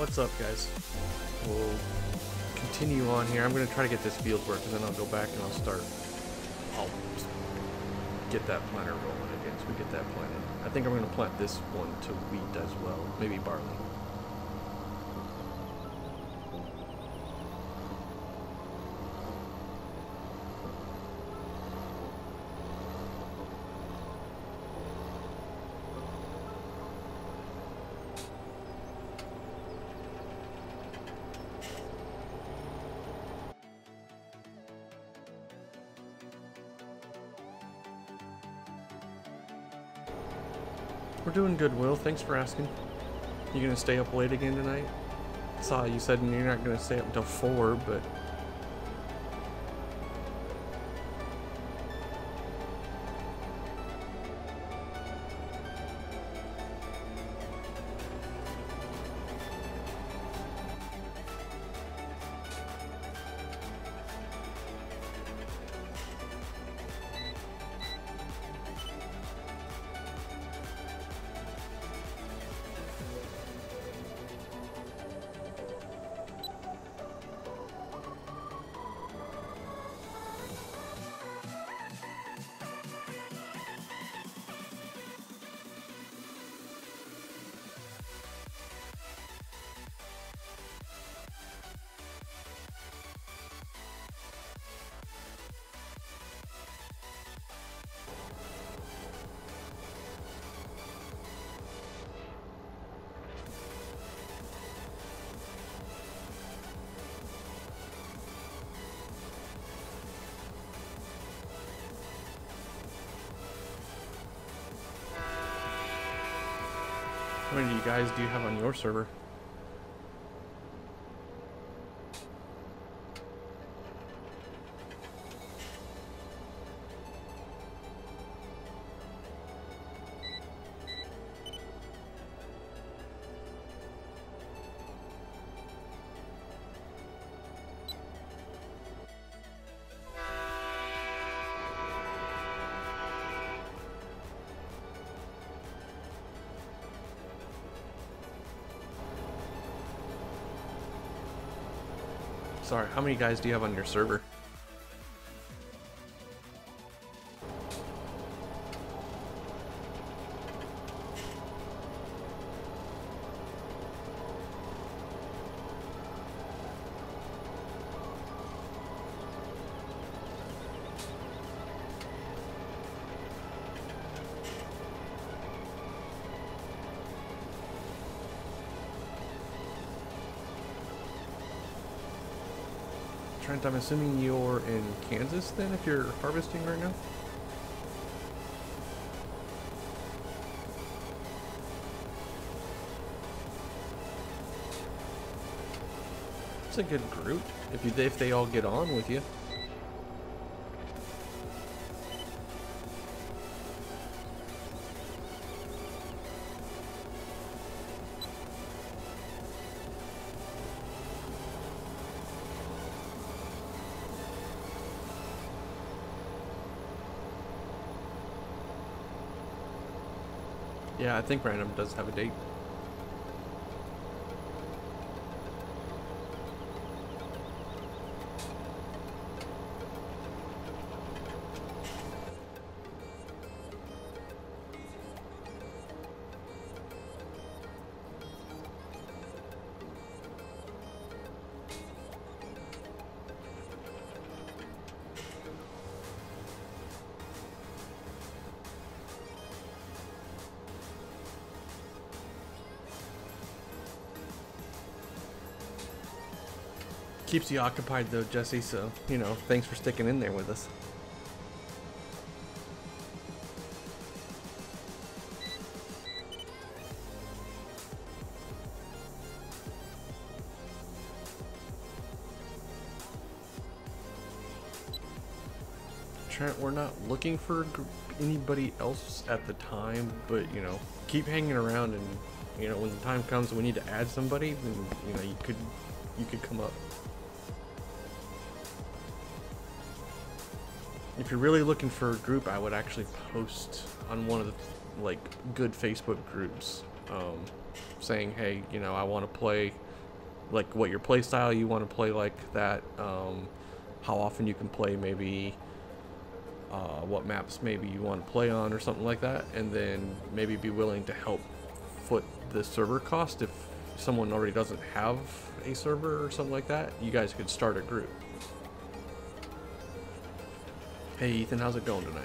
What's up, guys? We'll continue on here. I'm going to try to get this field work, and then I'll go back and I'll get that planter rolling again, so we get that planted. I think I'm going to plant this one to wheat as well, maybe barley. We're doing good, Will. Thanks for asking. You gonna stay up late again tonight? Saw you said you're not gonna stay up until 4, but... How many of you guys do you have on your server? Sorry, how many guys do you have on your server? Trent, I'm assuming you're in Kansas then, if you're harvesting right now? It's a good group, if they all get on with you. Yeah, I think Random does have a date. Keeps you occupied though, Jesse, so, you know, thanks for sticking in there with us. Trent, we're not looking for anybody else at the time, but, you know, keep hanging around, and, you know, when the time comes and we need to add somebody, then, you know, you could come up. If you're really looking for a group, I would actually post on one of the, like, good Facebook groups, saying, hey, you know, I want to play like what your play style you want to play like that, how often you can play, maybe what maps maybe you want to play on or something like that, and then maybe be willing to help foot the server cost. If someone already doesn't have a server or something like that, you guys could start a group. Hey Ethan, how's it going tonight?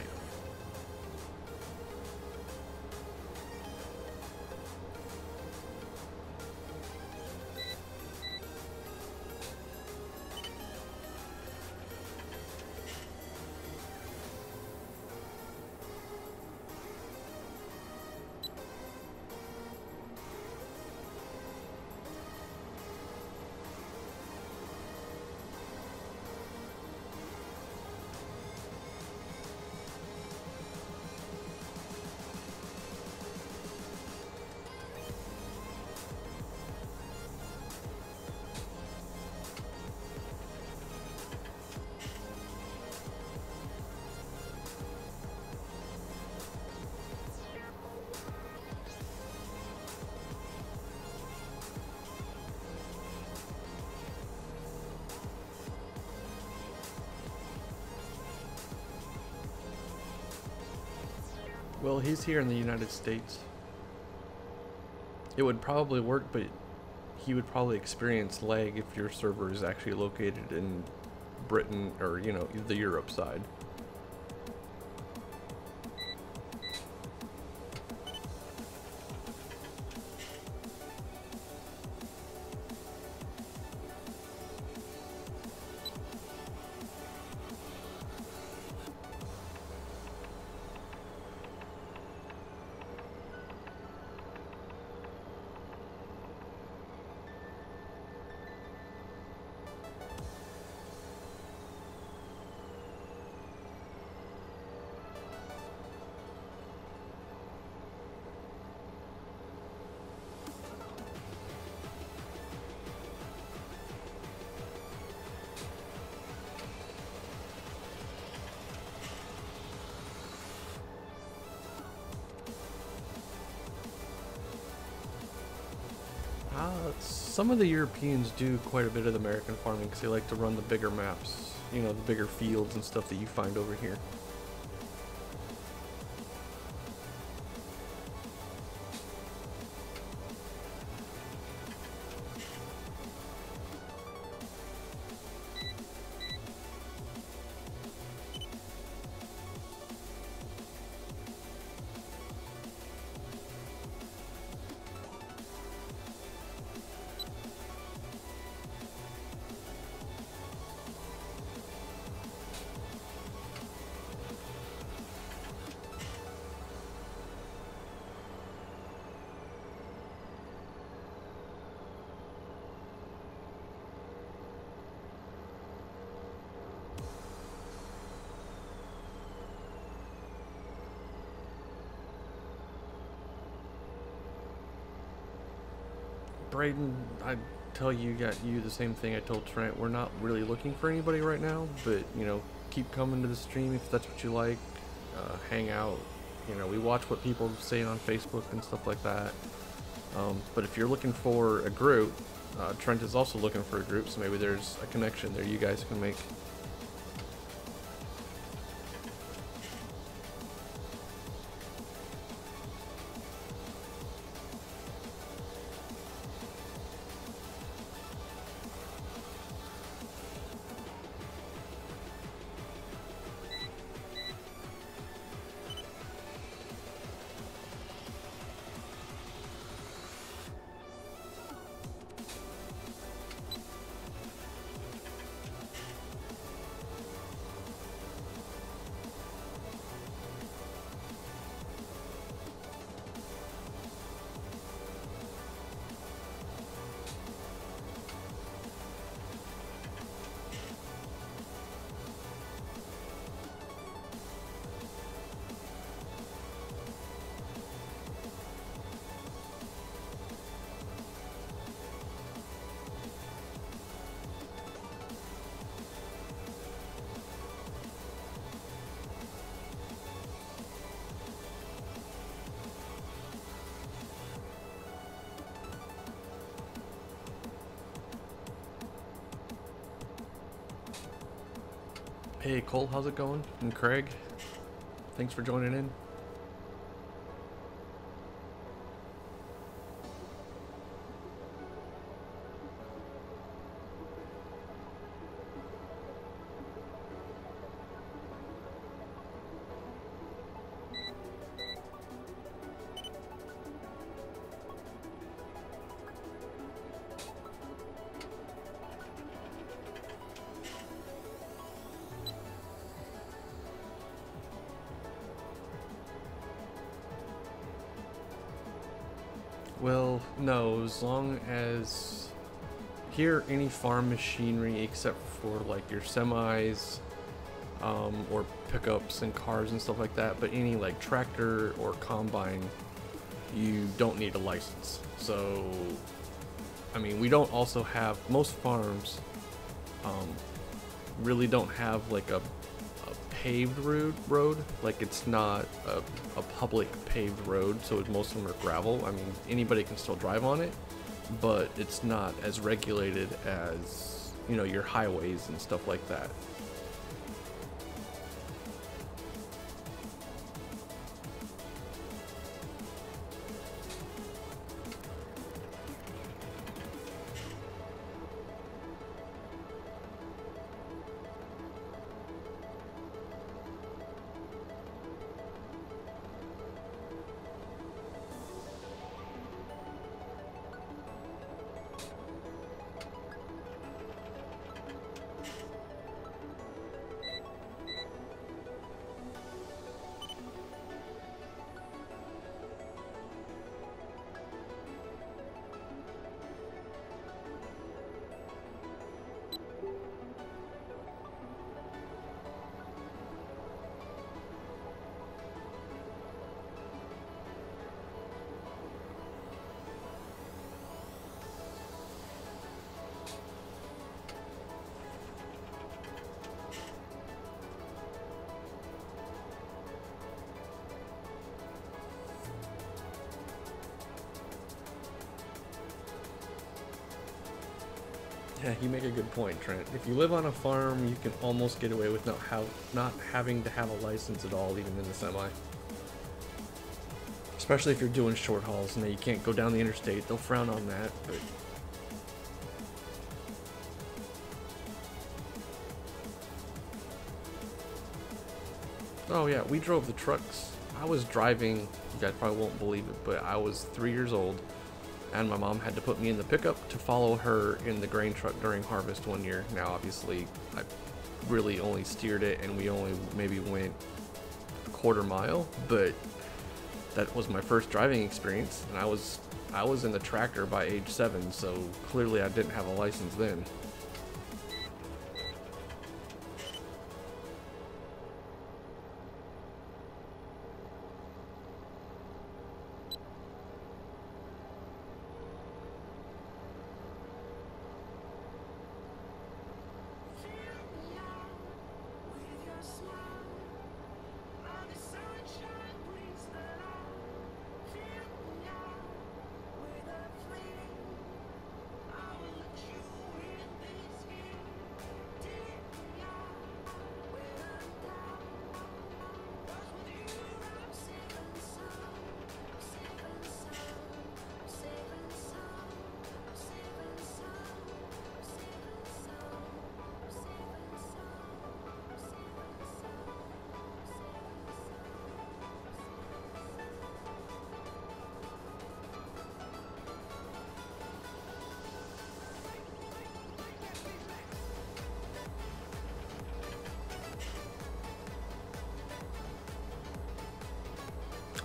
Well, he's here in the United States. It would probably work, but he would probably experience lag if your server is actually located in Britain or, you know, the Europe side. Some of the Europeans do quite a bit of the American farming because they like to run the bigger maps, you know, the bigger fields and stuff that you find over here. Braden, I tell you the same thing I told Trent. We're not really looking for anybody right now, but you know, keep coming to the stream if that's what you like. Hang out. You know, we watch what people say on Facebook and stuff like that. But if you're looking for a group, Trent is also looking for a group, so maybe there's a connection there you guys can make. Hey Cole, how's it going? And Craig, thanks for joining in. Well, no, as long as here, any farm machinery except for like your semis or pickups and cars and stuff like that, but any like tractor or combine, you don't need a license. So, I mean, we don't also have, most farms really don't have like a paved road. Like it's not a public paved road, so most of them are gravel. I mean, anybody can still drive on it, but it's not as regulated as, you know, your highways and stuff like that. Yeah, you make a good point, Trent. If you live on a farm, you can almost get away with not having to have a license at all, even in the semi. Especially if you're doing short hauls and you can't go down the interstate. They'll frown on that, but... Oh yeah, we drove the trucks. I was driving, you guys probably won't believe it, but I was 3 years old. And my mom had to put me in the pickup to follow her in the grain truck during harvest one year. Now, obviously, I really only steered it, and we only maybe went a quarter mile, but that was my first driving experience, and I was in the tractor by age 7, so clearly I didn't have a license then.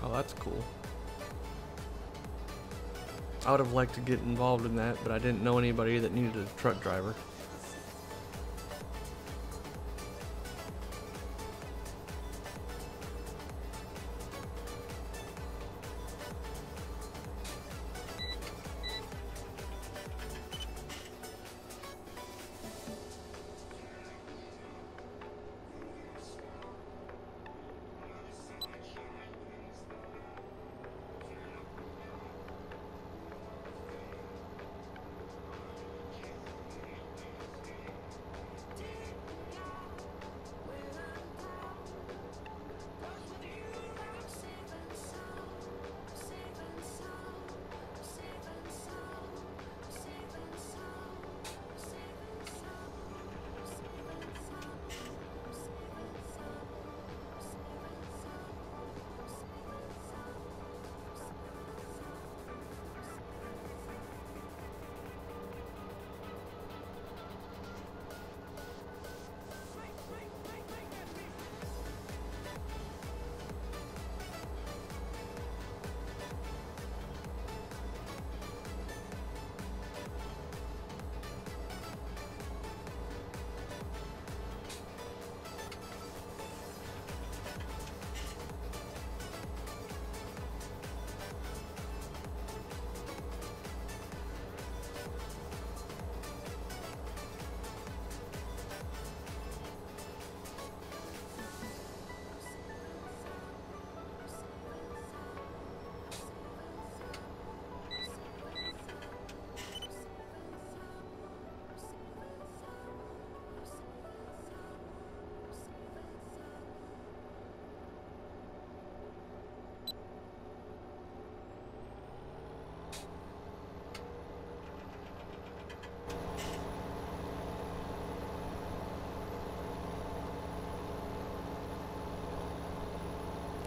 Oh, that's cool. I would have liked to get involved in that, but I didn't know anybody that needed a truck driver.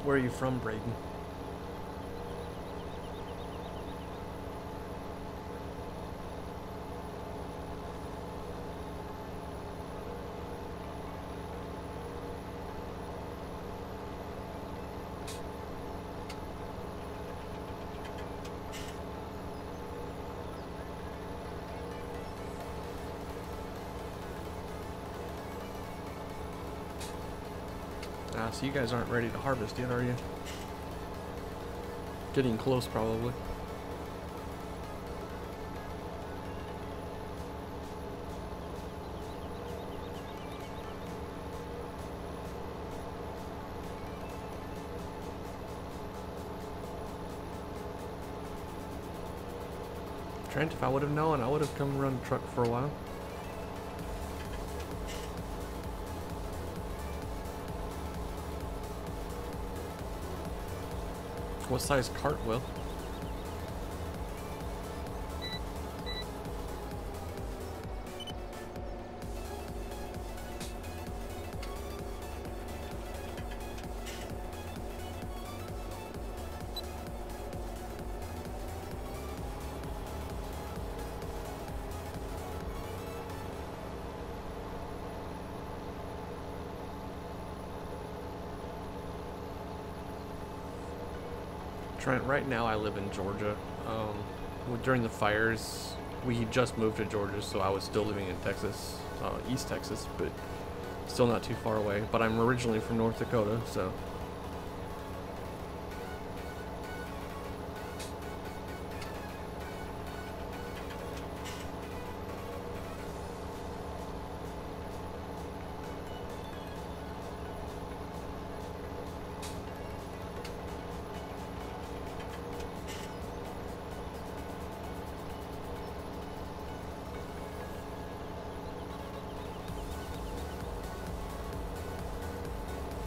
Where are you from, Braden? Ah, so you guys aren't ready to harvest yet, are you? Getting close, probably. Trent, if I would have known, I would have come run a truck for a while. What size cart, Will? Trent, right now I live in Georgia. During the fires, we just moved to Georgia, so I was still living in Texas, East Texas, but still not too far away. But I'm originally from North Dakota, so.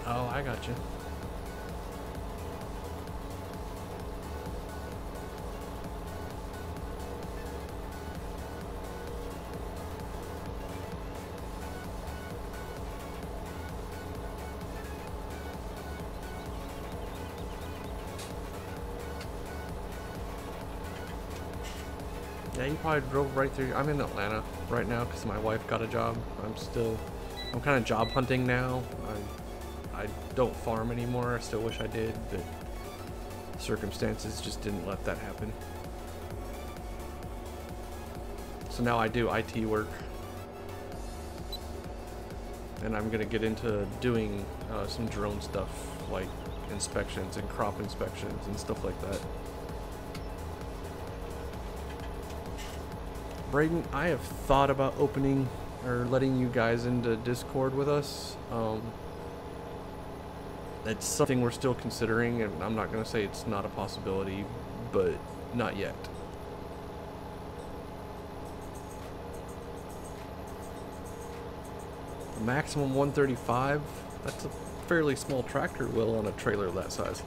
Oh, I got you. Yeah, you probably drove right through. I'm in Atlanta right now because my wife got a job. I'm kind of job hunting now. I don't farm anymore. I still wish I did, but circumstances just didn't let that happen. So now I do IT work, and I'm gonna get into doing some drone stuff, like inspections and crop inspections and stuff like that. Braden, I have thought about opening or letting you guys into Discord with us. It's something we're still considering, and I'm not going to say it's not a possibility, but not yet. A maximum 135? That's a fairly small tractor wheel on a trailer that size.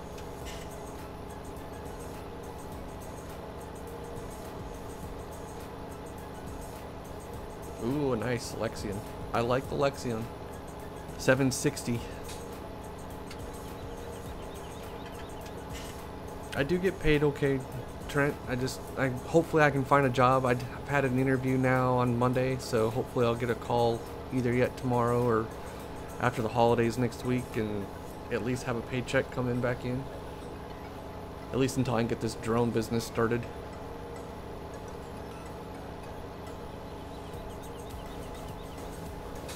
Ooh, a nice Lexion. I like the Lexion. 760. I do get paid okay, Trent. Hopefully I can find a job. I've had an interview now on Monday, so hopefully I'll get a call either yet tomorrow or after the holidays next week, and at least have a paycheck coming back in. At least until I can get this drone business started.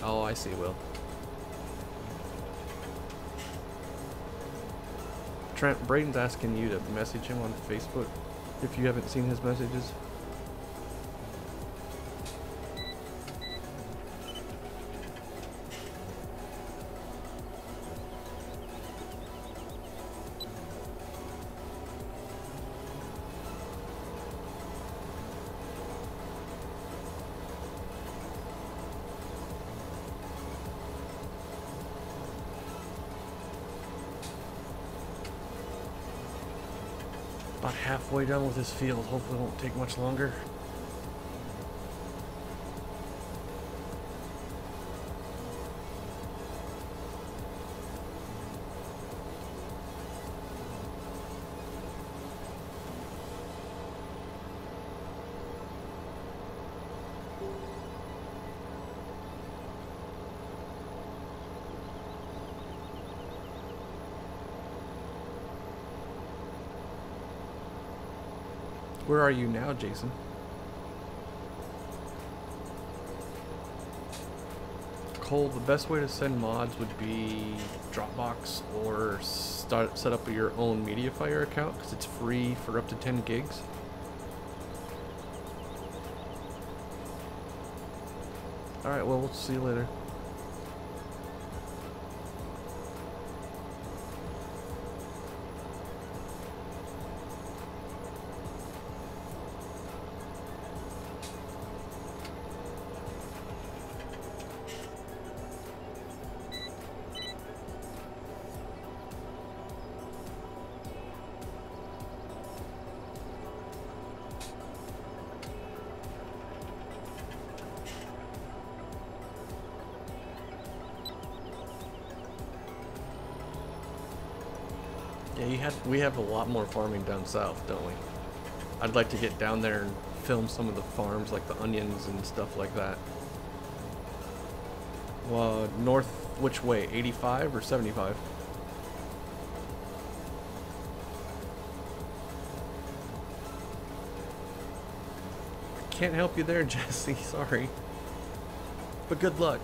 Oh, I see, Will. Trent, Braden's asking you to message him on Facebook if you haven't seen his messages. About halfway done with this field. Hopefully it won't take much longer. Where are you now, Jason? Cole, the best way to send mods would be Dropbox or set up your own MediaFire account because it's free for up to 10 gigs. Alright, well, we'll see you later. Yeah, we have a lot more farming down south, don't we? I'd like to get down there and film some of the farms, like the onions and stuff like that. Well, north, which way? 85 or 75? I can't help you there, Jesse, sorry. But good luck.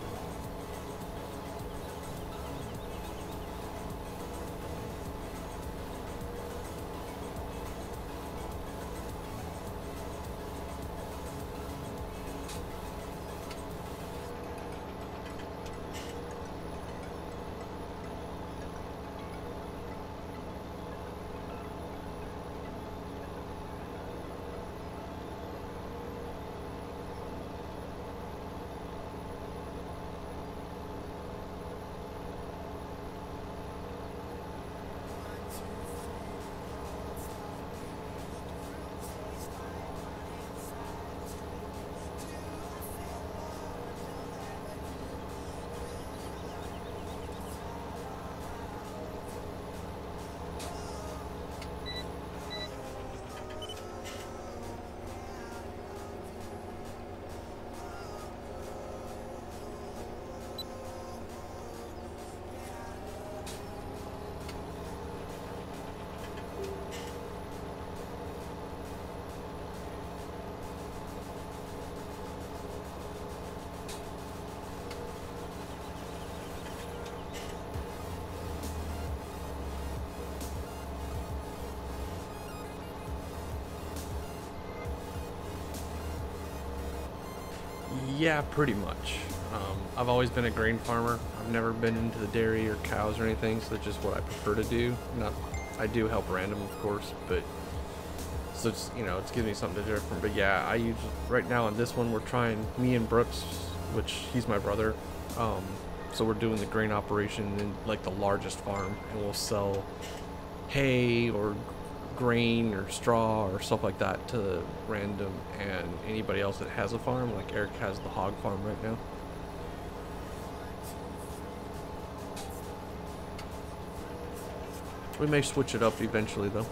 Yeah, pretty much. I've always been a grain farmer. I've never been into the dairy or cows or anything, so that's just what I prefer to do. I do help random, of course, but so it's, you know, it's giving me something different. But yeah, I use right now on this one we're trying, me and Brooks, which he's my brother. So we're doing the grain operation in like the largest farm, and we'll sell hay or grain or straw or stuff like that to random and anybody else that has a farm. Like Eric has the hog farm right now. We may switch it up eventually though.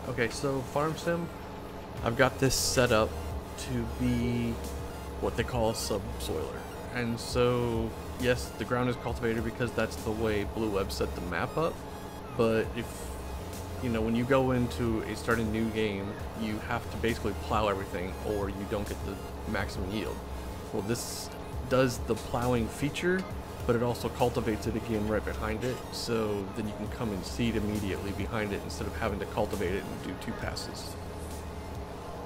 Okay, so farm sim, I've got this set up to be what they call a subsoiler. And so, yes, the ground is cultivated because that's the way BluWeb set the map up. But if, you know, when you go into start a new game, you have to basically plow everything or you don't get the maximum yield. Well, this does the plowing feature, but it also cultivates it again right behind it, so then you can come and seed immediately behind it instead of having to cultivate it and do 2 passes.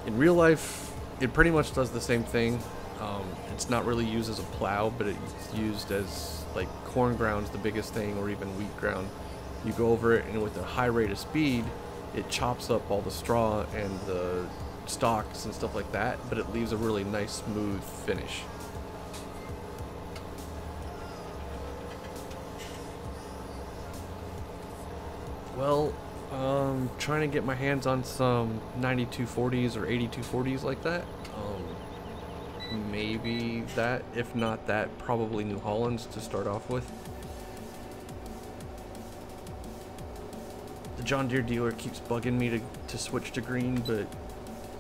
In real life, it pretty much does the same thing. It's not really used as a plow, but it's used as like corn ground's the biggest thing, or even wheat ground. You go over it, and with a high rate of speed, it chops up all the straw and the stalks and stuff like that, but it leaves a really nice smooth finish. Well, trying to get my hands on some 9240s or 8240s like that. Maybe that, if not that, probably New Hollands to start off with. The John Deere dealer keeps bugging me to switch to green, but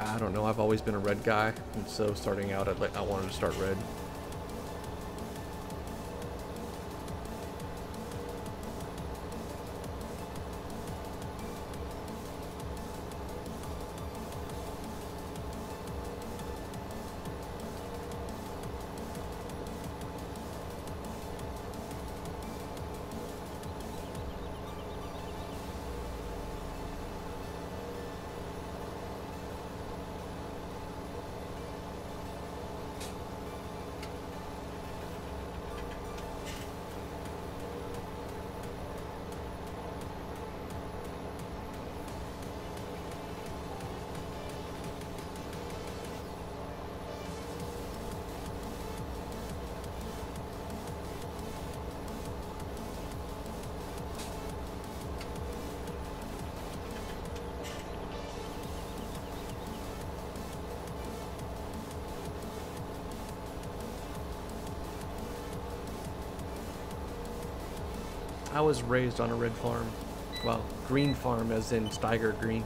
I don't know, I've always been a red guy, and so starting out I wanted to start red. I was raised on a red farm. Well, green farm as in Steiger green.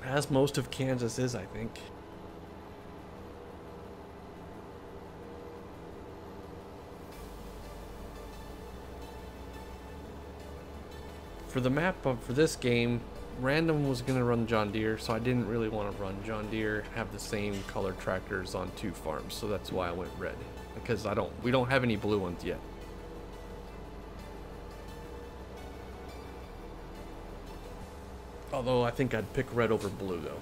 As most of Kansas is, I think. For the map for this game, random was going to run John Deere, so I didn't really want to run John Deere, have the same colored tractors on two farms, so that's why I went red. Because we don't have any blue ones yet. Although I think I'd pick red over blue though.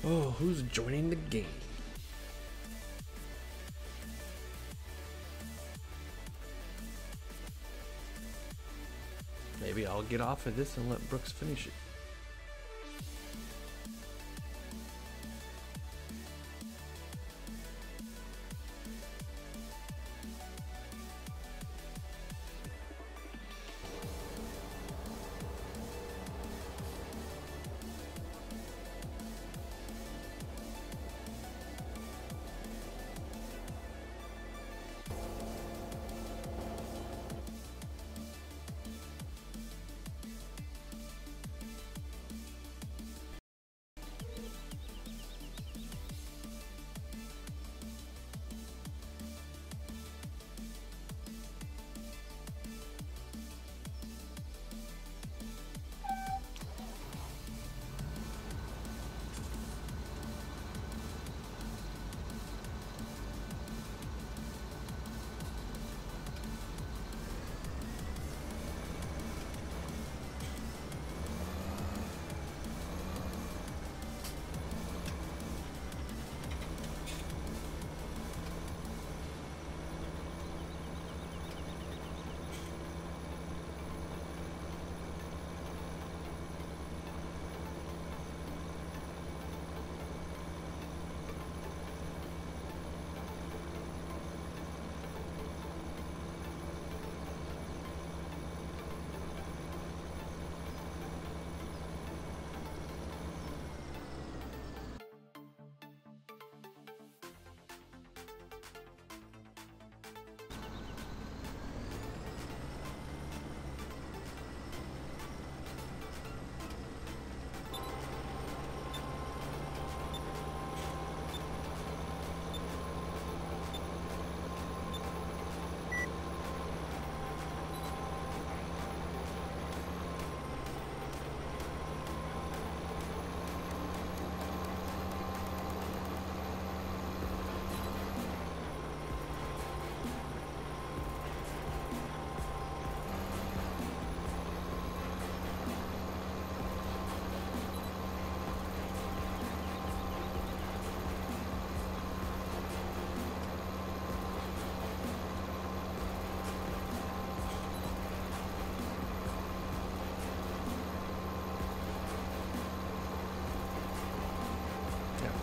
Oh, who's joining the game? Maybe I'll get off of this and let Brooks finish it.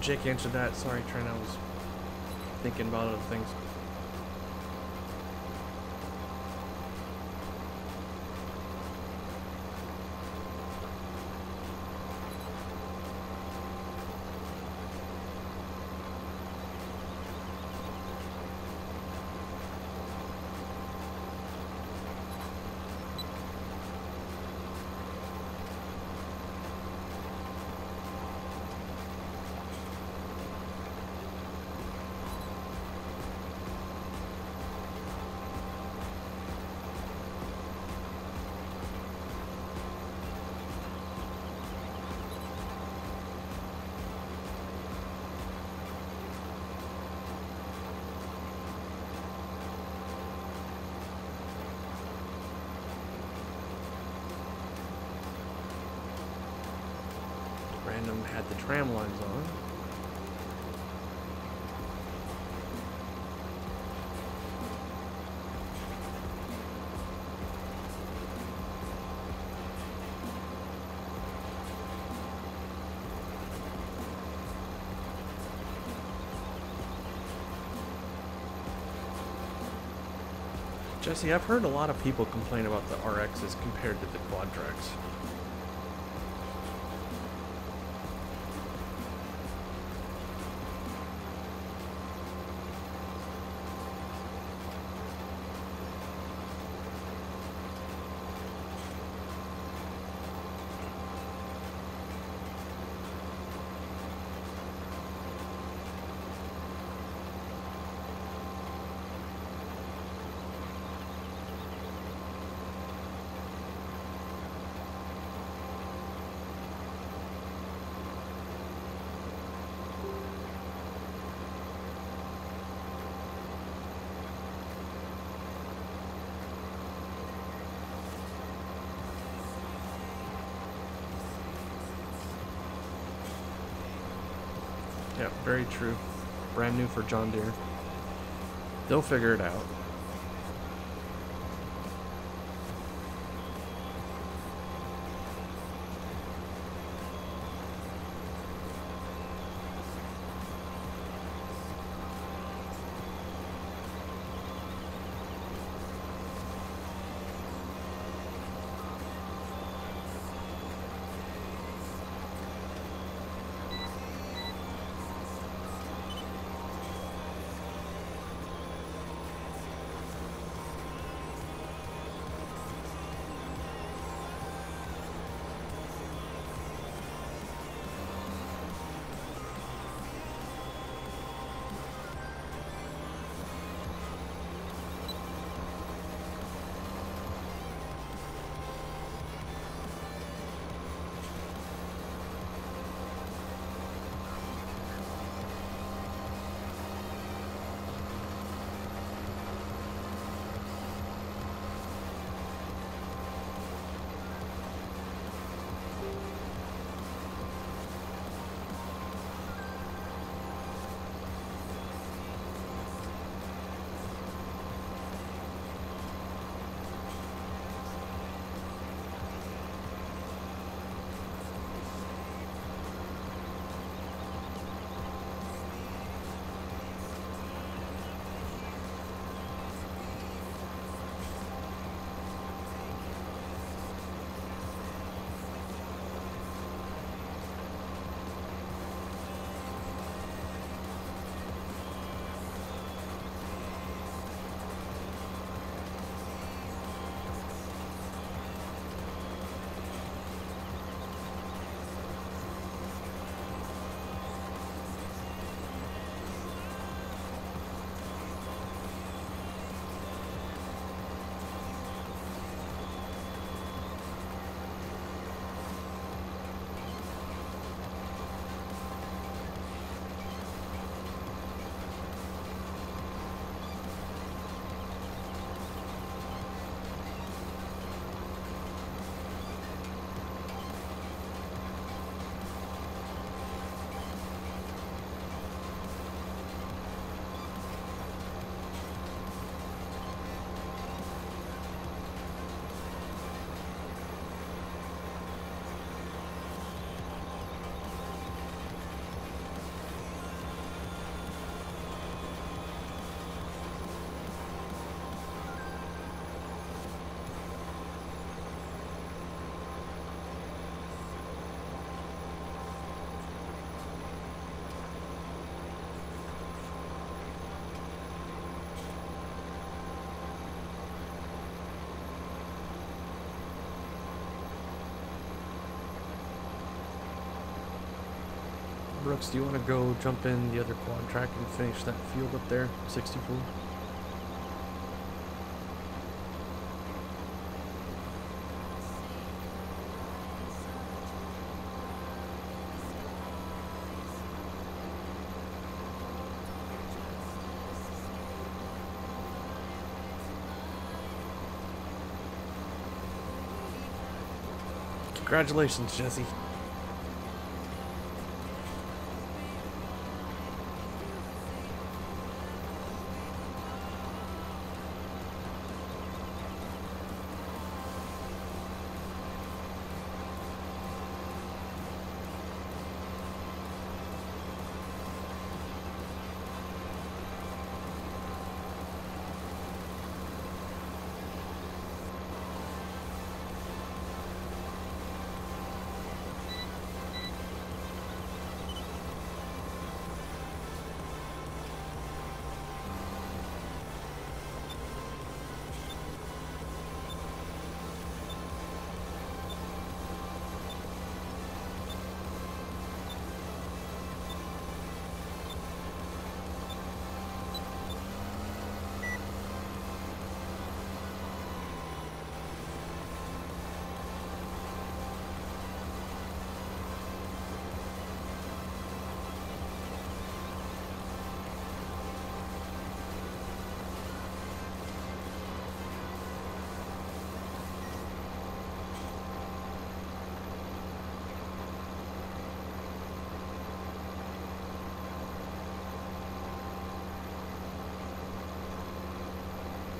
Jake answered that. Sorry, Trent, I was thinking about other things. Random had the tram lines on. Jesse, I've heard a lot of people complain about the RXs compared to the Quadrex. Yeah, very true. Brand new for John Deere. They'll figure it out. Brooks, do you want to go jump in the other quad track and finish that field up there, 60 pool? Congratulations, Jesse.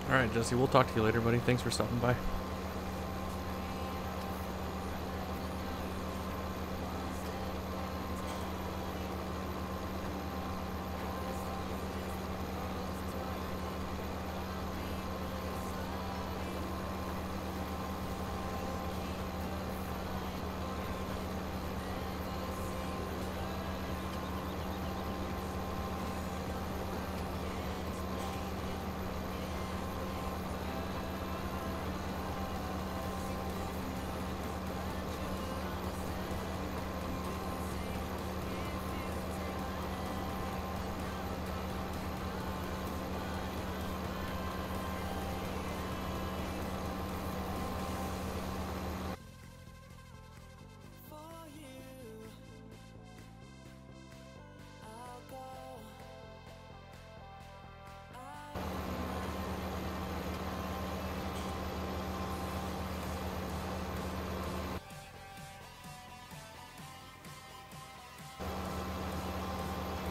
Alright, Jesse, we'll talk to you later, buddy. Thanks for stopping by.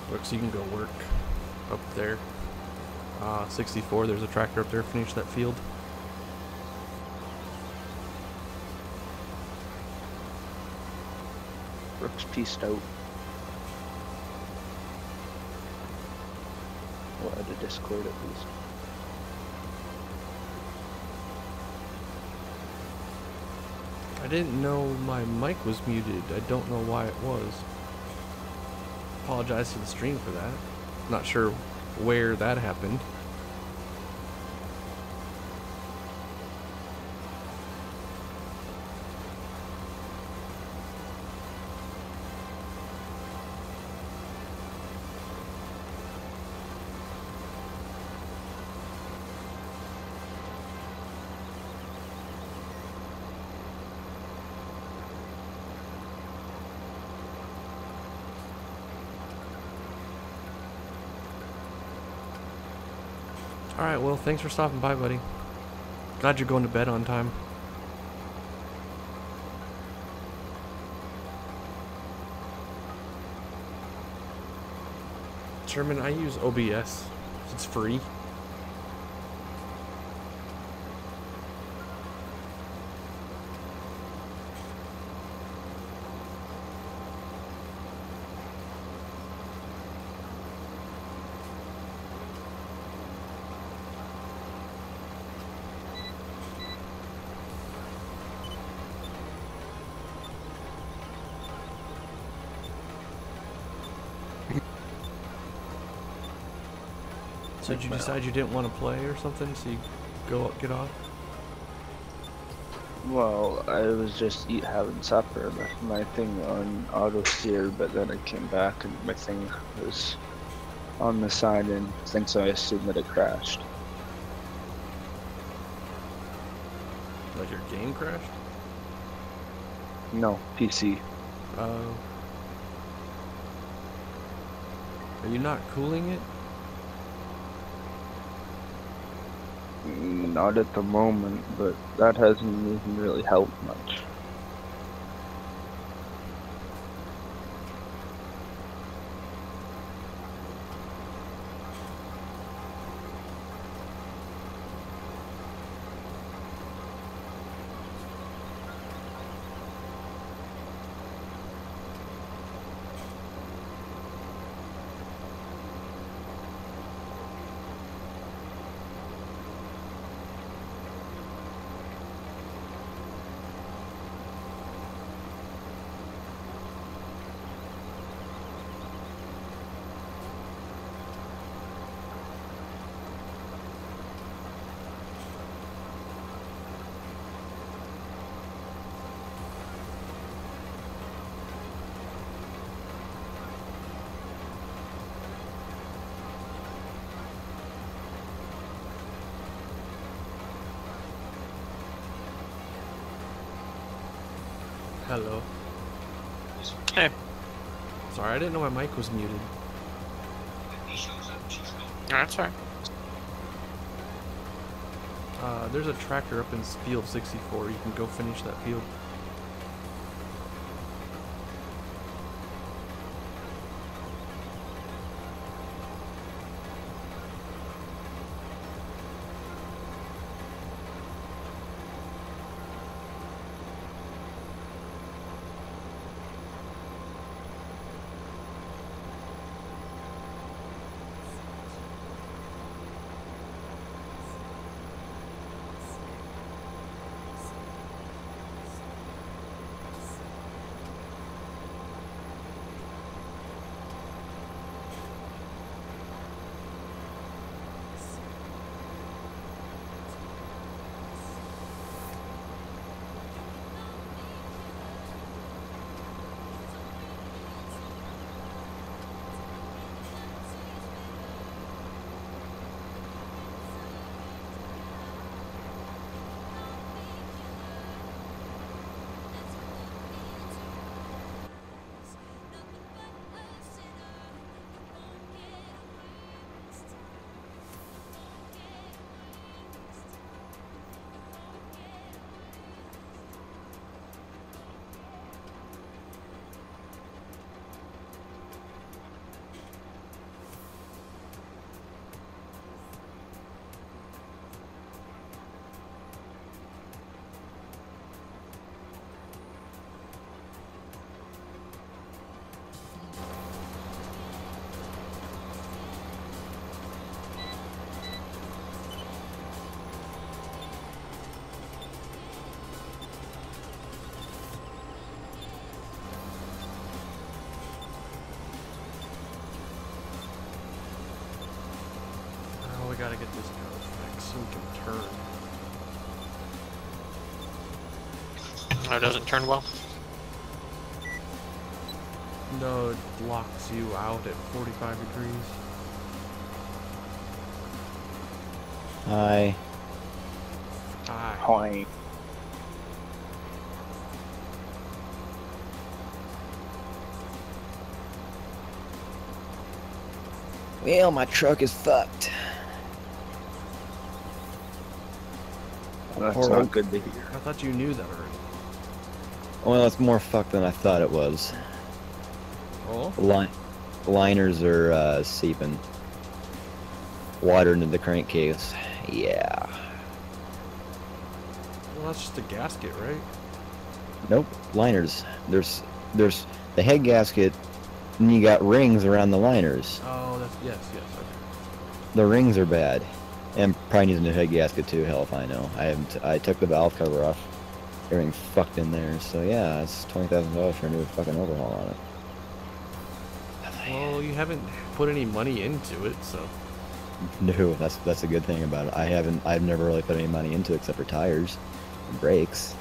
Brooks, you can go work up there. 64, there's a tractor up there. Finish that field. Brooks pieced out. We'll add a Discord at least. I didn't know my mic was muted. I don't know why it was. Apologize to the stream for that. Not sure where that happened. Alright, well, thanks for stopping by, buddy. Glad you're going to bed on time. Sherman, I use OBS. It's free. So did you decide you didn't want to play or something, so you get off? Well, I was just having supper, left my thing on auto steer, but then I came back and my thing was on the side and thing, so I assumed that it crashed. Like your game crashed? No, PC. Oh. Are you not cooling it? Not at the moment, but that hasn't even really helped much. Hello. Hey. Sorry, I didn't know my mic was muted. That's alright. There's a tractor up in field 64. You can go finish that field. We gotta get this car fixed so we can turn. Oh, it doesn't turn well. No, it locks you out at 45 degrees. Hi. Hi. Hi. Well, my truck is fucked. That's Poor not old- good to hear. I thought you knew that already. Well, it's more fucked than I thought it was. Oh? Liners are seeping water into the crankcase. Yeah. Well, that's just a gasket, right? Nope. Liners. There's the head gasket, and you got rings around the liners. Oh, that's yes, okay. The rings are bad, and probably needs a new head gasket too. Hell if I know. I took the valve cover off. Everything fucked in there. So yeah, it's $20,000 for a new fucking overhaul on it. Well, you haven't put any money into it, so. No, that's a good thing about it. I've never really put any money into it except for tires and brakes.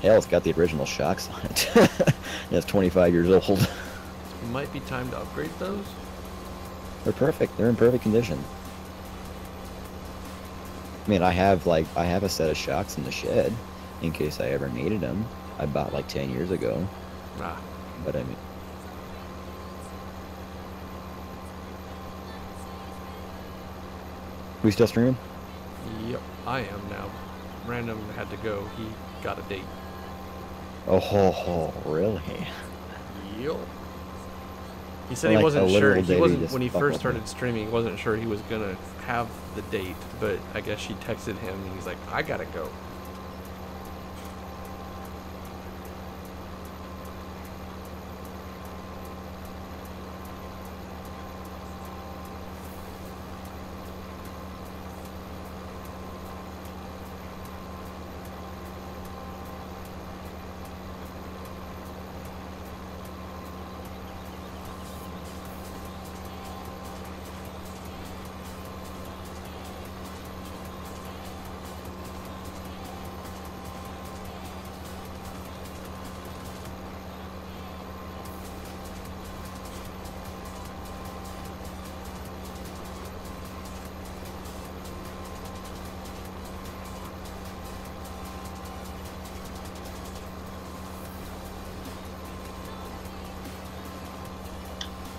Hell, it's got the original shocks on it. And it's 25 years old. It might be time to upgrade those. They're perfect. They're in perfect condition. I mean, I have a set of shocks in the shed in case I ever needed them. I bought like 10 years ago. Ah. But I mean, we still streaming? Yep, I am now. Random had to go. He got a date. Oh, really? Yep. He said he Like wasn't a sure. literal He date, wasn't just when he fuck first with started me. streaming. He wasn't sure he was gonna have the date, but I guess she texted him and he's like, "I gotta go."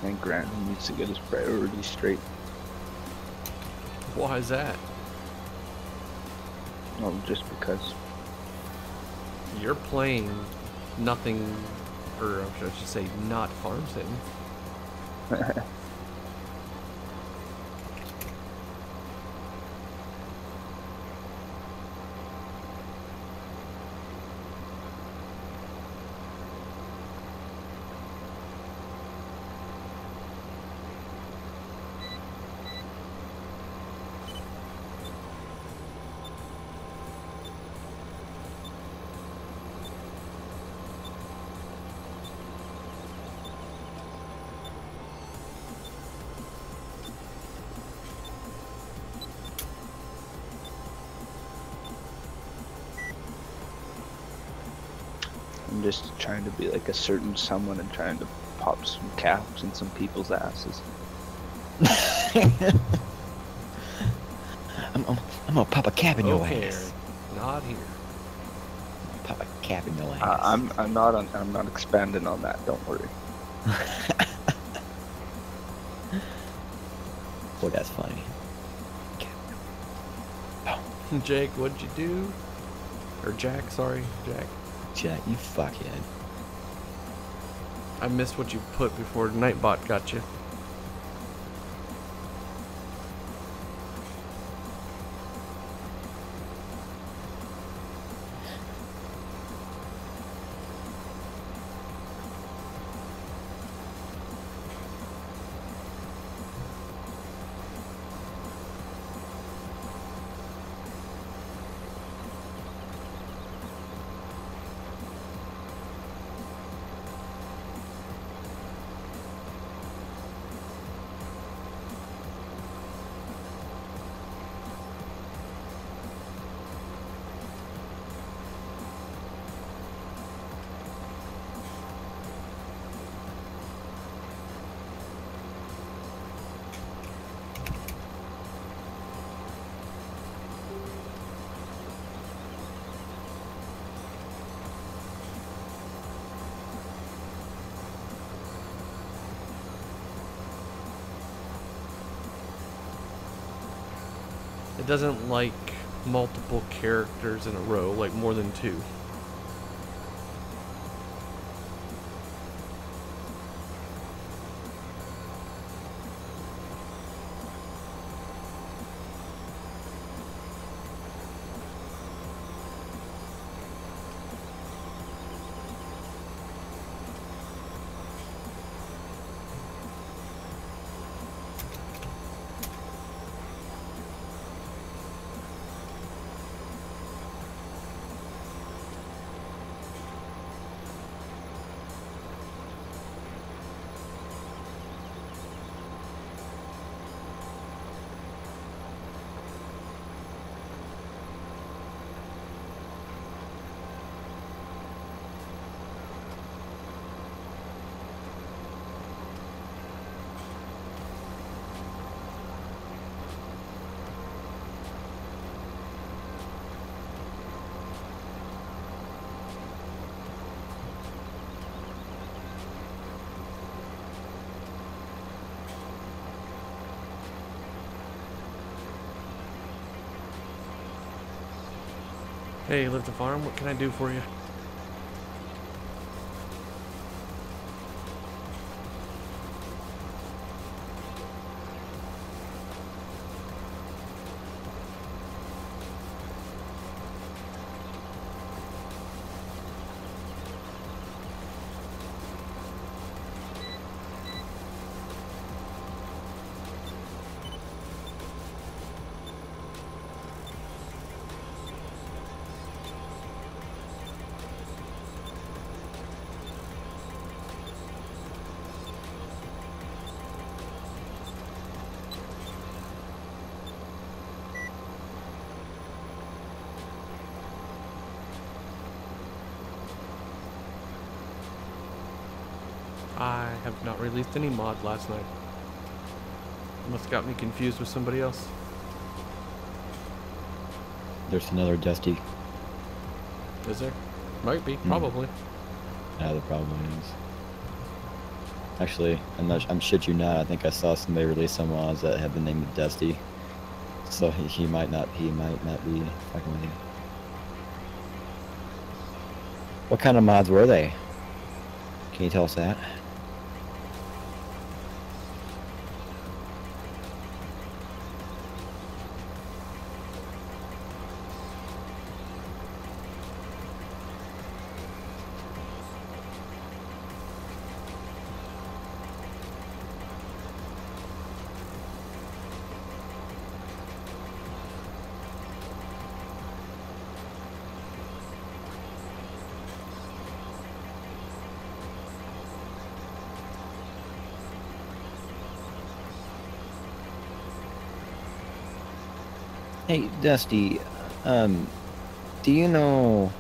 And Grant needs to get his priorities straight. Why is that? Well, just because. You're playing nothing, or I should say, not Farm Sim. I'm just trying to be like a certain someone and trying to pop some caps in some people's asses. I'm gonna pop a cap in your Okay, ass. not here. Pop a cap in your ass. I'm not expanding on that. Don't worry. Boy, that's funny. Jake, what'd you do? Or Jack, sorry, Jack. Jack, you fuckhead. I missed what you put before Nightbot got you. It doesn't like multiple characters in a row, like more than two. Hey, Live to Farm, what can I do for you? I have not released any mod last night. Must have got me confused with somebody else. There's another Dusty. Is there? Might be, probably. Yeah, there probably is. Actually, I'm shit you not. I think I saw somebody release some mods that have the name of Dusty. So he might not be fucking with you. What kind of mods were they? Can you tell us that? Hey, Dusty, do you know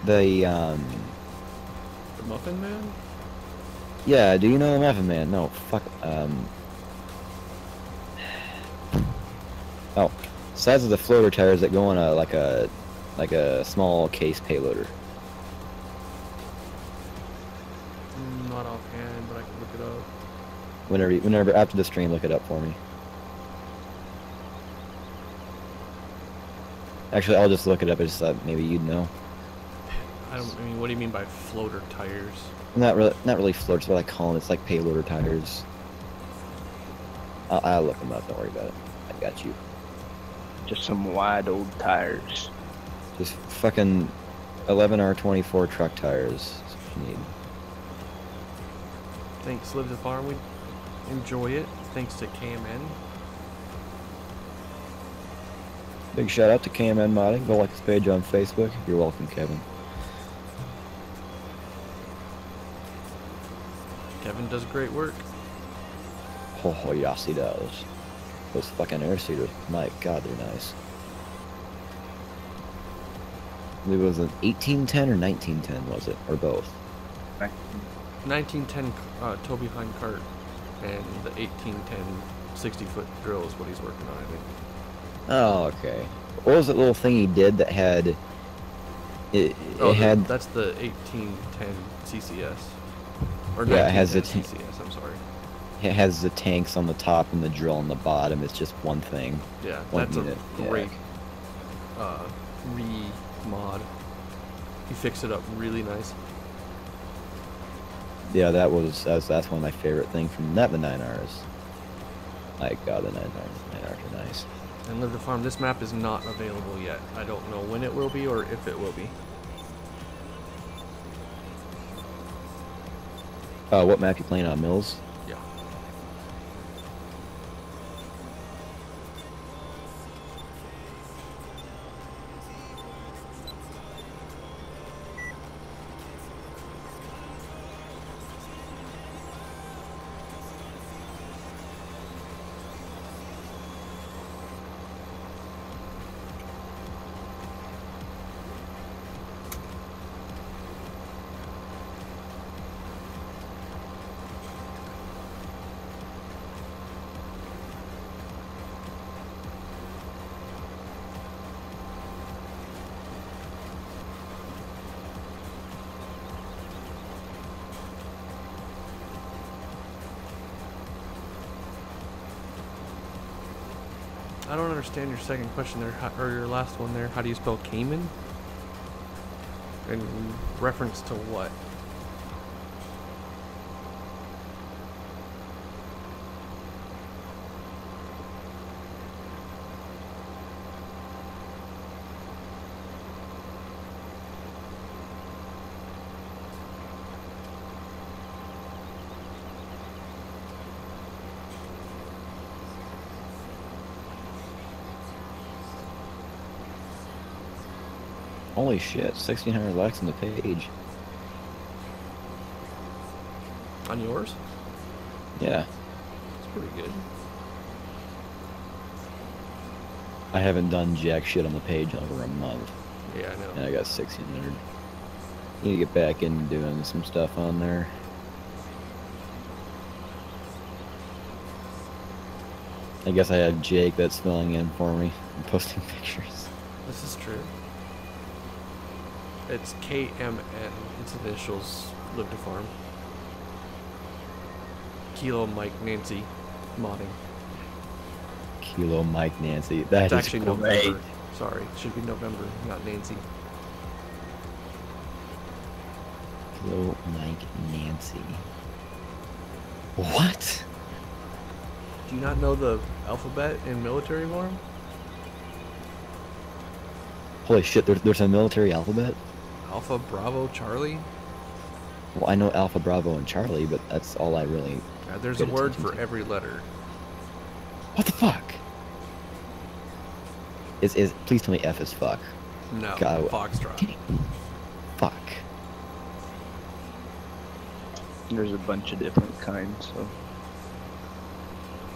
the Muffin Man? yeah, do you know the Muffin Man? No, fuck, oh, size of the floater tires that go on a, like a small case payloader. Not offhand, but I can look it up. Whenever after the stream, look it up for me. Actually, I'll just look it up. I just thought maybe you'd know. I mean, what do you mean by floater tires? Not really floats. What I call them. It's like payloader tires. I'll look them up. Don't worry about it. I got you. Just some wide old tires. Just fucking 11R24 truck tires. That's what you need. Thanks, Live the Farm. We enjoy it. Thanks to KMN. Big shout out to KMN Modding. Go like his page on Facebook. You're welcome, Kevin. Kevin does great work. Oh, yes, he does. Those fucking air seaters. My god, they're nice. It was an 1810 or 1910, was it? Or both? 1910 tow behind cart, and the 1810 60-foot drill is what he's working on, I think. Oh, okay. What was that little thing he did that had... That's the 1810 CCS. Or yeah, it has the CCS, I'm sorry. It has the tanks on the top and the drill on the bottom. It's just one thing. Yeah, one that's unit. a great re-mod. He fixed it up really nice. Yeah, that's one of my favorite things from the 9Rs. My god, the 9Rs are nice. And Live the Farm, this map is not available yet. I don't know when it will be or if it will be. What map you playing on, Mills? Yeah. I don't understand your second question there, or your last one there. How do you spell Cayman? In reference to what? Holy shit, 1,600 likes on the page. On yours? Yeah. It's pretty good. I haven't done jack shit on the page in over a month. Yeah, I know. And I got 1,600. Need to get back into doing some stuff on there. I guess I have Jake that's filling in for me and posting pictures. This is true. It's KMN. Its initials live to farm. Kilo Mike Nancy modding. Kilo Mike Nancy. That It's is actually great. November. Sorry, it should be November, not Nancy. Kilo Mike Nancy. What? Do you not know the alphabet in military form? Holy shit, there's a military alphabet? Alpha, Bravo, Charlie? Well, I know Alpha, Bravo, and Charlie, but that's all I really... There's a Good word attention for to. every letter. What the fuck? Please tell me F is fuck. No, God, Foxtrot. Fuck. There's a bunch of different kinds, so.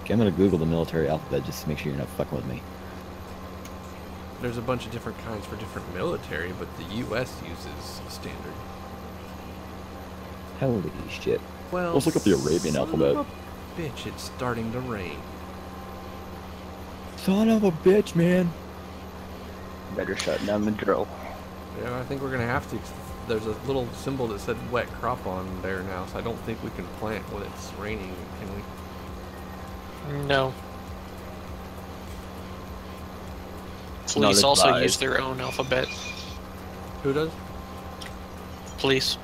Okay, I'm gonna Google the military alphabet just to make sure you're not fucking with me. There's a bunch of different kinds for different military, but the U.S. uses standard. Holy shit. Well, Let's look up the Arabian son alphabet. of a bitch, it's starting to rain. Son of a bitch, man. Better shut down the drill. Yeah, I think we're gonna have to. There's a little symbol that said wet crop on there now, so I don't think we can plant when it's raining, can we? No. Not Police also advised. use their own alphabet. Who does? Police.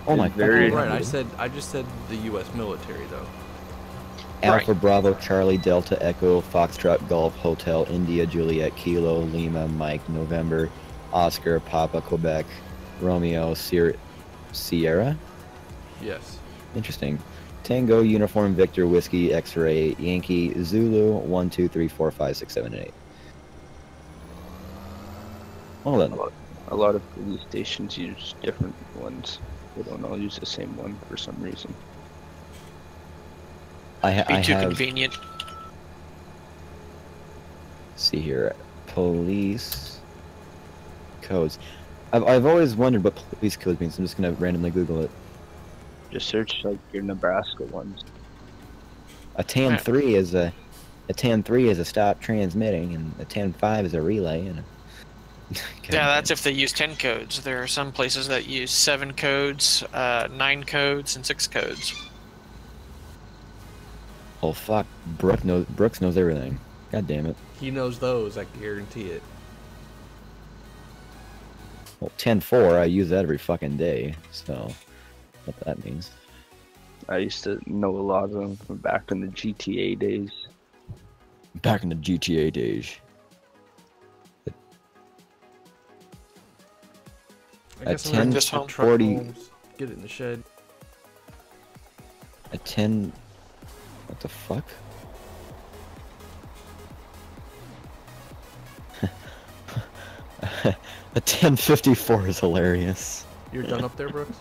Oh my Very- Oh, god. right, I just said the U.S. military though. Alpha, Right. Bravo, Charlie, Delta, Echo, Foxtrot, Golf, Hotel, India, Juliet, Kilo, Lima, Mike, November, Oscar, Papa, Quebec, Romeo, Sierra? Yes. Interesting. Tango, Uniform, Victor, Whiskey, X-Ray, Yankee, Zulu, 1, 2, 3, 4, 5, 6, 7, 8. Well then, A lot of police stations use different ones. They don't all use the same one for some reason. I Be too have, convenient. see here, police codes. I've always wondered what police code means. I'm just gonna randomly Google it. Just search like your Nebraska ones. A TAN 3 is a TAN 3 is a stop transmitting, and a TAN 5 is a relay, and a Yeah, that's if they use 10 codes. There are some places that use 7 codes, 9 codes, and 6 codes. Oh fuck, Brooks knows everything. God damn it. He knows those, I guarantee it. Well, 10-4, I use that every fucking day, so what that means. I used to know a lot of them from back in the GTA days. Back in the GTA days. I guess A I'm gonna 10, just home. 40, get it in the shed. a 10, what the fuck? A 1054 is hilarious. You're done up there, Brooks?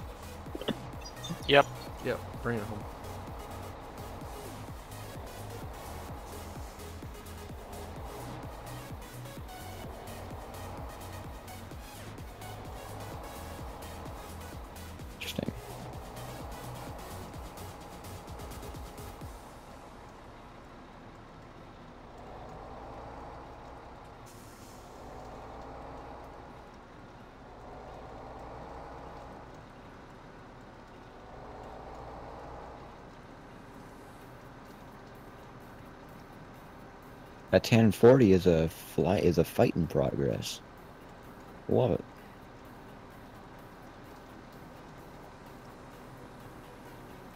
Yep. Yep, bring it home. Interesting. That 1040 is a fight in progress. Love it.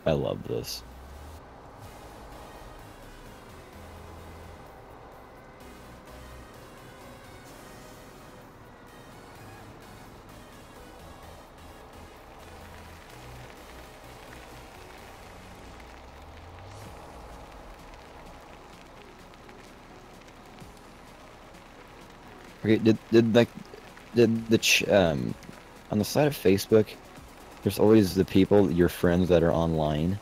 I love this. Okay, on the side of Facebook, there's always the people, your friends that are online.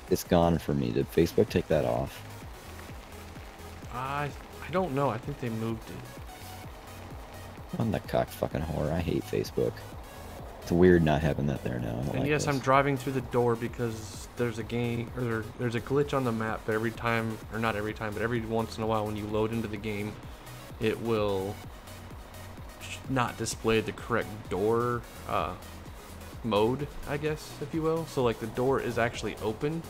It's gone for me. Did Facebook take that off? I don't know. I think they moved it. I'm the cock fucking whore. I hate Facebook. It's weird not having that there now. I don't And like yes, this. I'm driving through the door because there's a game, or there's a glitch on the map. But every time, or not every time, but every once in a while, when you load into the game, it will not display the correct door mode, I guess, if you will. So like the door is actually open,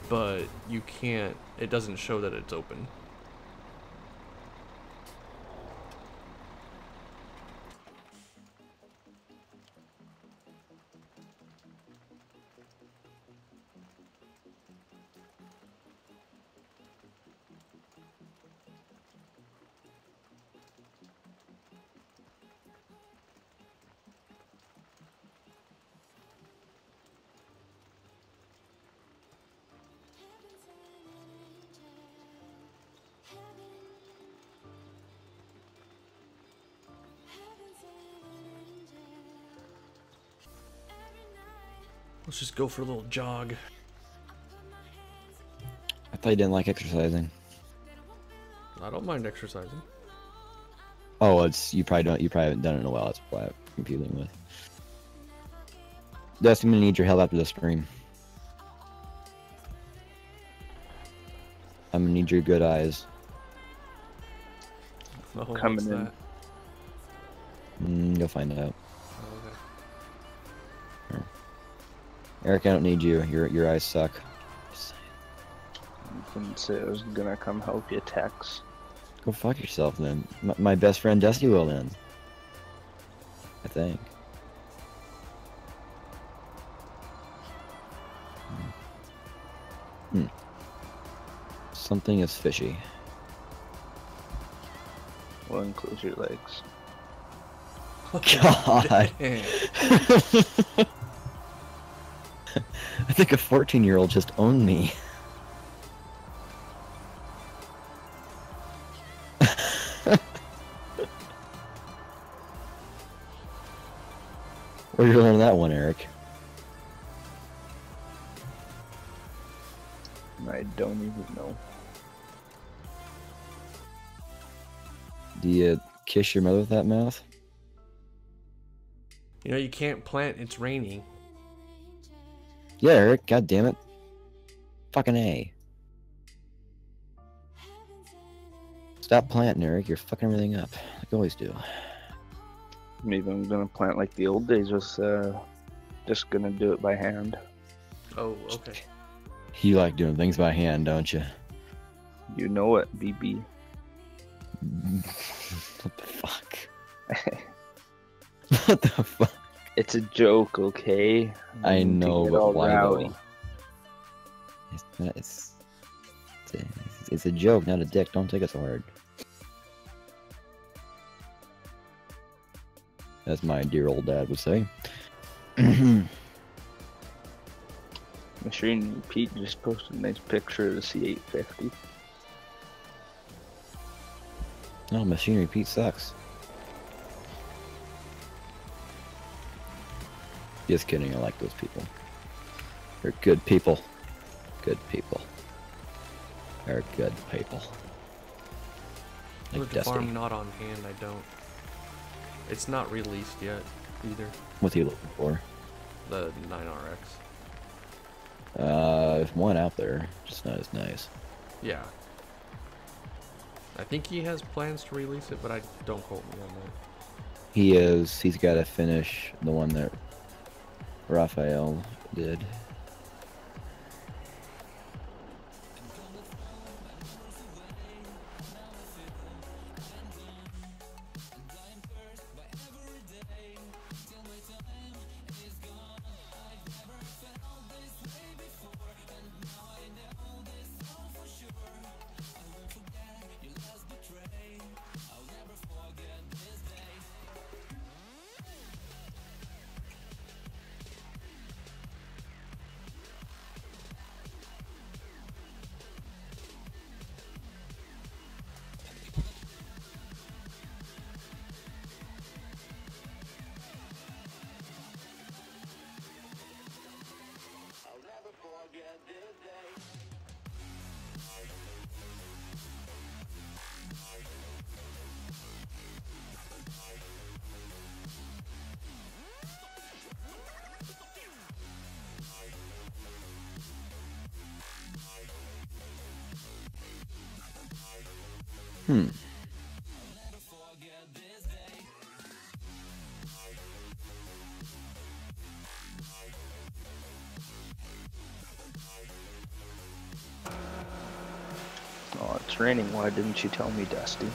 but you can't. It doesn't show that it's open. Let's just go for a little jog. I thought you didn't like exercising. I don't mind exercising. Oh, it's you probably haven't done it in a while. That's why I'm confusing with. Dusty, I'm gonna need your help after the stream. I'm gonna need your good eyes. Oh, Coming in. You'll find out. Oh, okay. Eric, I don't need you. Your eyes suck. You couldn't say I was gonna come help you, Tex. Go fuck yourself then. My best friend Dusty will then. I think. Something is fishy. Will include your legs. God. I think a 14-year-old just owned me. Where'd you learn that one, Eric? I don't even know. Do you kiss your mother with that mouth? You know, you can't plant, it's raining. Yeah, Eric, god damn it. Fucking A. Stop planting, Eric. You're fucking everything up. Like you always do. Maybe I'm gonna plant like the old days, was just gonna do it by hand. Oh, okay. You like doing things by hand, don't you? You know it, BB. What the fuck? What the fuck? It's a joke, okay? I know, but why rowdy. though? It's a joke, not a dick. Don't take it so hard. As my dear old dad would say. Machine Pete just posted a nice picture of the C850. No, Machinery Pete sucks. Just kidding, I like those people. They're good people. Good people. They're good people. Like With the Dusty. farm not on hand, I don't. It's not released yet, either. What's he looking for? The 9RX. There's one out there, just not as nice. Yeah. I think he has plans to release it, but I don't quote me on that. He's got to finish the one that Raphael did. Hmm. Oh, it's raining. Why didn't you tell me, Dusty?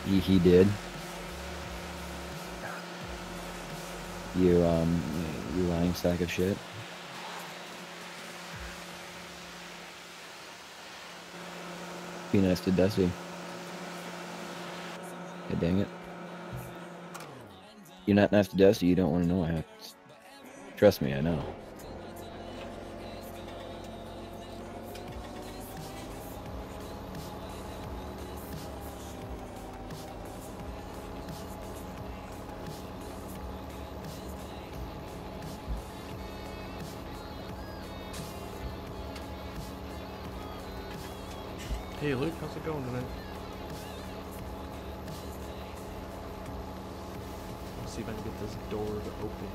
He did. You lying sack of shit. Be nice to Dusty. God dang it. You're not nice to Dusty, you don't want to know what happens. Trust me, I know. Hey Luke, how's it going tonight? Let's see if I can get this door to open.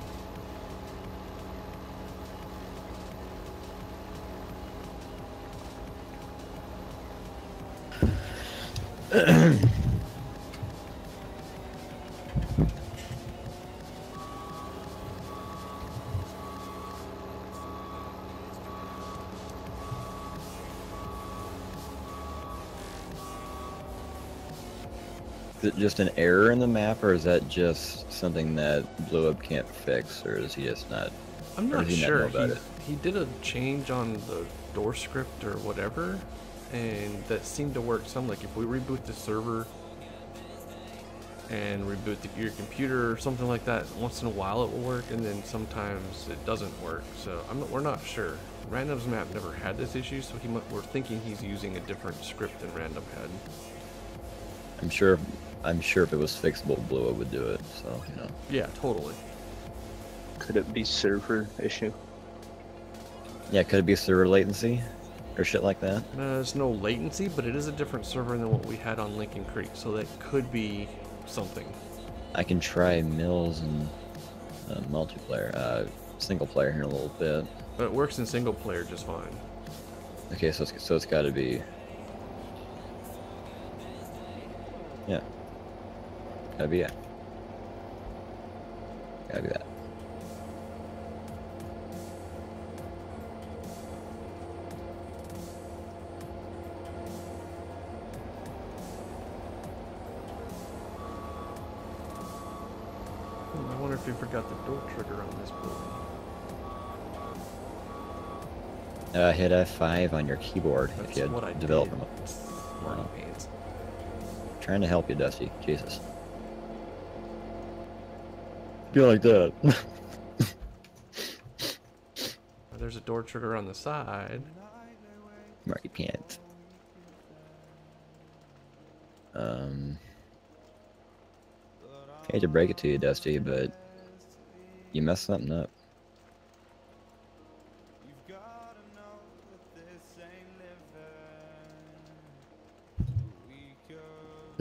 Is it just an error in the map, or is that just something that BluWeb can't fix, or is he just not? I'm not does he not sure. know about it? He did a change on the door script or whatever, and that seemed to work some. Like if we reboot the server and reboot your computer or something like that, once in a while it will work, and then sometimes it doesn't work. So we're not sure. Random's map never had this issue, so we're thinking he's using a different script than Random had. I'm sure if it was fixable, BluWeb would do it. So you know. Yeah, totally. Could it be server issue? Yeah, could it be server latency, or shit like that? There's no latency, but it is a different server than what we had on Lincoln Creek, so that could be something. I can try Mills and multiplayer, single player here in a little bit. But it works in single player just fine. Okay, so it's got to be. Yeah. Gotta be it. Gotta be that. I wonder if you forgot the door trigger on this building. Hit F5 on your keyboard That's if you what I had developed did. them. Smarty pants. Trying to help you, Dusty. Jesus. Go like that. There's a door trigger on the side. Marky pants. I hate to break it to you, Dusty, but you messed something up.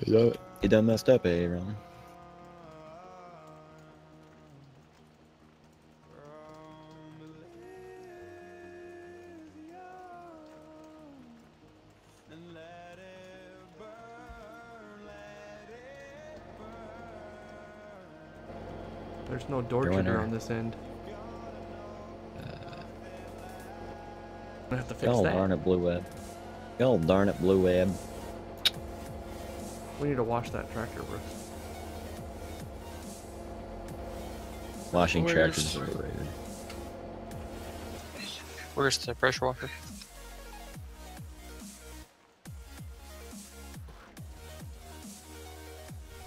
You done messed up, eh, Ron? There's no door Your trigger winner. on this end. I have to fix God that. darn it, BluWeb. God darn it, BluWeb. We need to wash that tractor, Brooks. Washing Where's- tractors is overrated. Where's the pressure washer?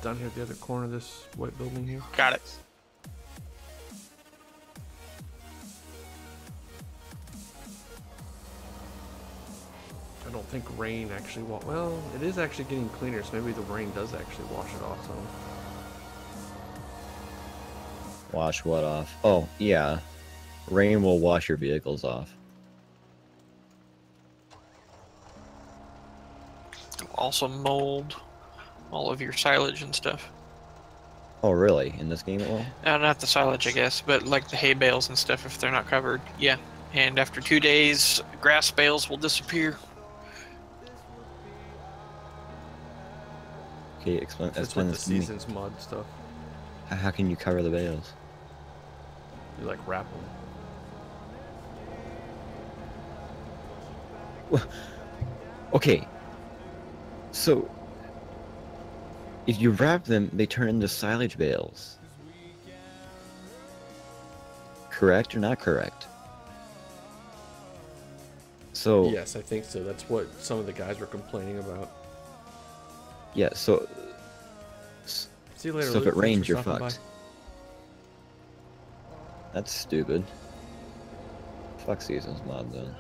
Down here at the other corner of this white building here. Got it. I don't think rain actually well, it is actually getting cleaner, so maybe the rain does actually wash it off some. Wash what off? Oh, yeah. Rain will wash your vehicles off. Also mold all of your silage and stuff. Oh, really? In this game it will? Not the silage, I guess, but like the hay bales and stuff if they're not covered. Yeah. And after 2 days, grass bales will disappear. Okay, explain That's with the this to me. Seasons mod stuff. How can you cover the bales? You like wrap them. Well, okay. So, if you wrap them, they turn into silage bales. Correct or not correct? So Yes, I think so. That's what some of the guys were complaining about. yeah, so See you later, so if Luke. it Thanks rains, for you're stopping fucked. That's stupid. Fuck Seasons mod then.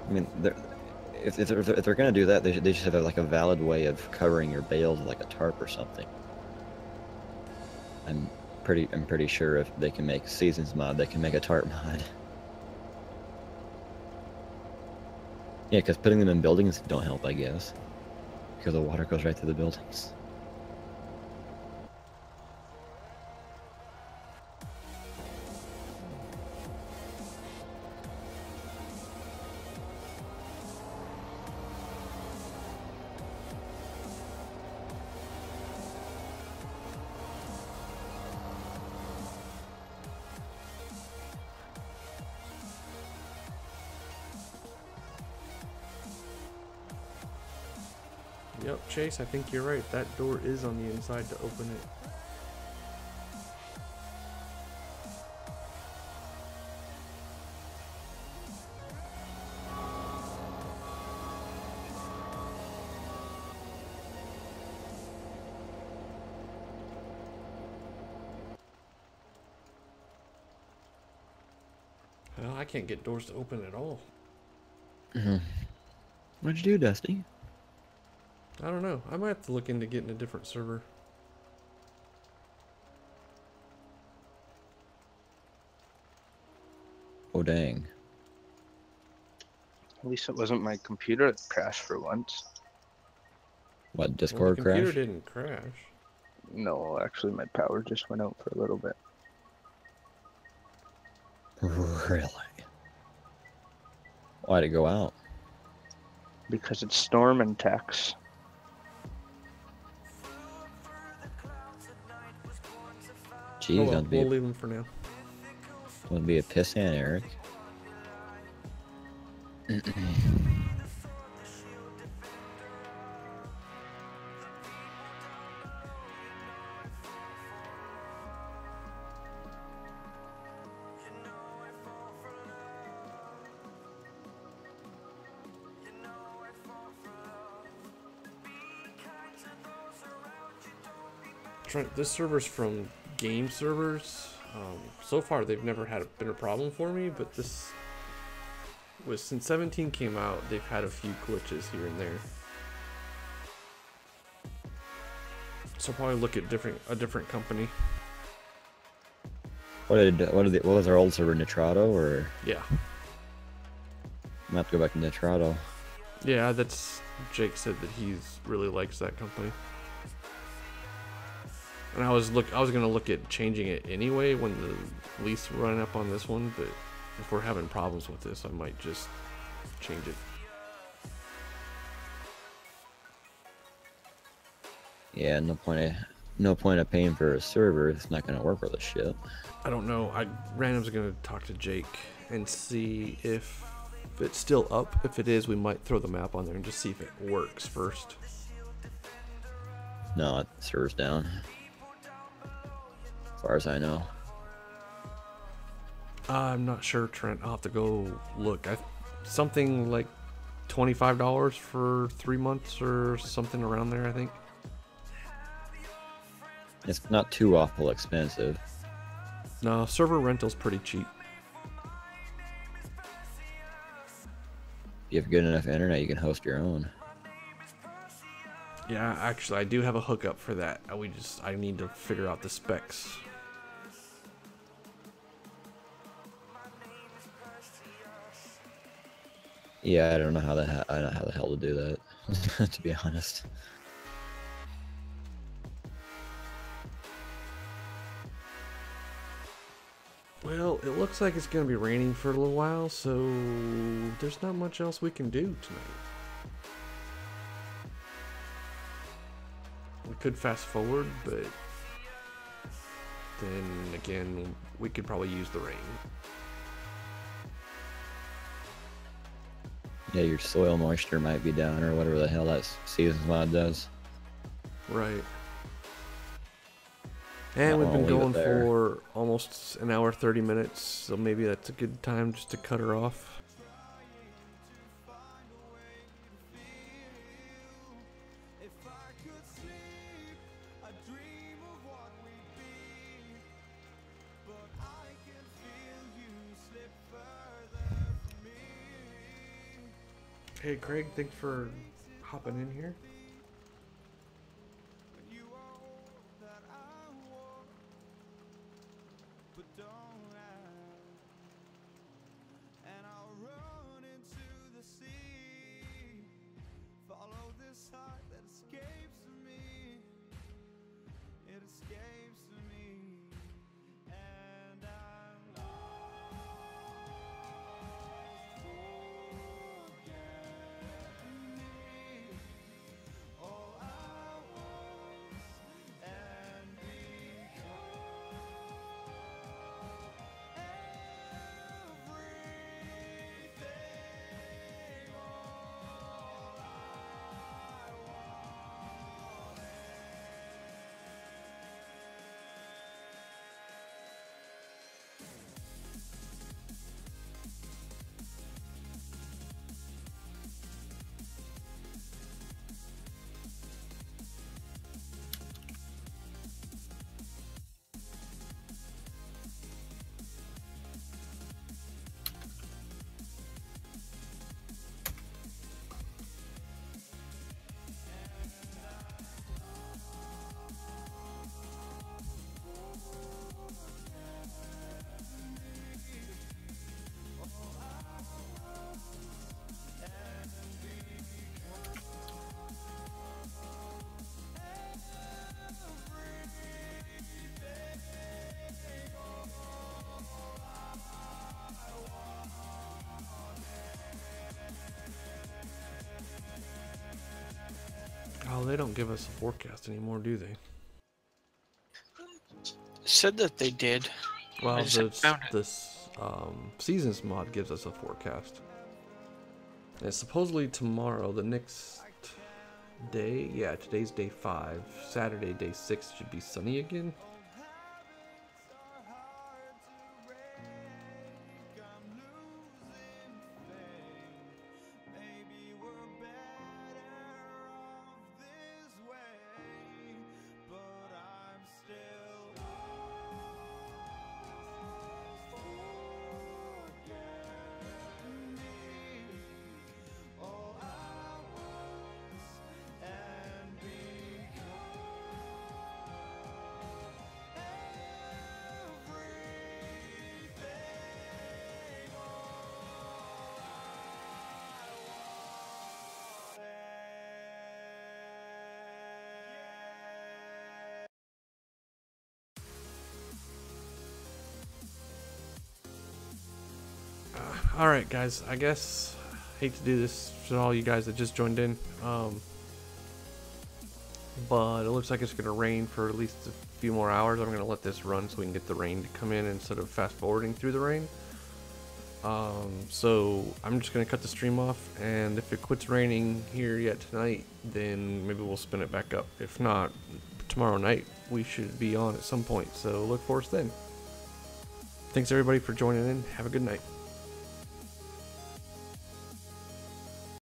I mean, if they're gonna do that, they should have like a valid way of covering your bales with like a tarp or something. I'm pretty sure if they can make Seasons mod, they can make a tarp mod. Yeah, because putting them in buildings don't help, I guess, because the water goes right through the buildings. Yep, Chase, I think you're right. That door is on the inside to open it. Well, I can't get doors to open at all. What'd you do, Dusty? I don't know. I might have to look into getting a different server. Oh dang. At least it wasn't my computer that crashed for once. What, Well, the Discord computer crash? didn't crash. No, actually my power just went out for a little bit. Really? Why'd it go out? Because it's storm and tax. Jeez, Oh well, don't be we'll leave them for now. don't be a pissant, Eric. Trent, this server's from game servers. So far, they've never been a problem for me, but this was since 17 came out. They've had a few glitches here and there. So I'll probably look at a different company. What was our old server, Nitrado, or? Yeah, I'm gonna have to go back to Nitrado. yeah. That's Jake said that he really likes that company. And I was gonna look at changing it anyway when the lease run up on this one, but if we're having problems with this, I might just change it. Yeah, no point of paying for a server. It's not gonna work with this shit. I don't know. Random's gonna talk to Jake and see if it's still up. If it is, we might throw the map on there and just see if it works first. No, the server's down. As far as I know. I'm not sure, Trent. I'll have to go look. Something like $25 for 3 months or something around there, I think. It's not too awful expensive. No, server rental's pretty cheap. If you have good enough internet, you can host your own. Yeah, actually, I do have a hookup for that. I need to figure out the specs. Yeah, I don't know how the hell to do that. To be honest. Well, it looks like it's going to be raining for a little while, so there's not much else we can do tonight. We could fast forward, but then again, we could probably use the rain. Yeah, your soil moisture might be down or whatever the hell that seasons mod does. Right. And we've been going for almost an hour, 30 minutes, so maybe that's a good time just to cut her off. Hey Craig, thanks for hopping in here. Oh, they don't give us a forecast anymore, do they? Said that they did. Well, this seasons mod gives us a forecast. And it's supposedly tomorrow, the next day. Yeah, today's day 5. Saturday, day 6 should be sunny again. Alright guys, I guess hate to do this to all you guys that just joined in, but it looks like it's gonna rain for at least a few more hours. I'm gonna let this run so we can get the rain to come in instead of fast forwarding through the rain. So I'm just gonna cut the stream off, and if it quits raining here yet tonight, then maybe we'll spin it back up. If not, tomorrow night we should be on at some point, so look for us then. Thanks everybody for joining in. Have a good night.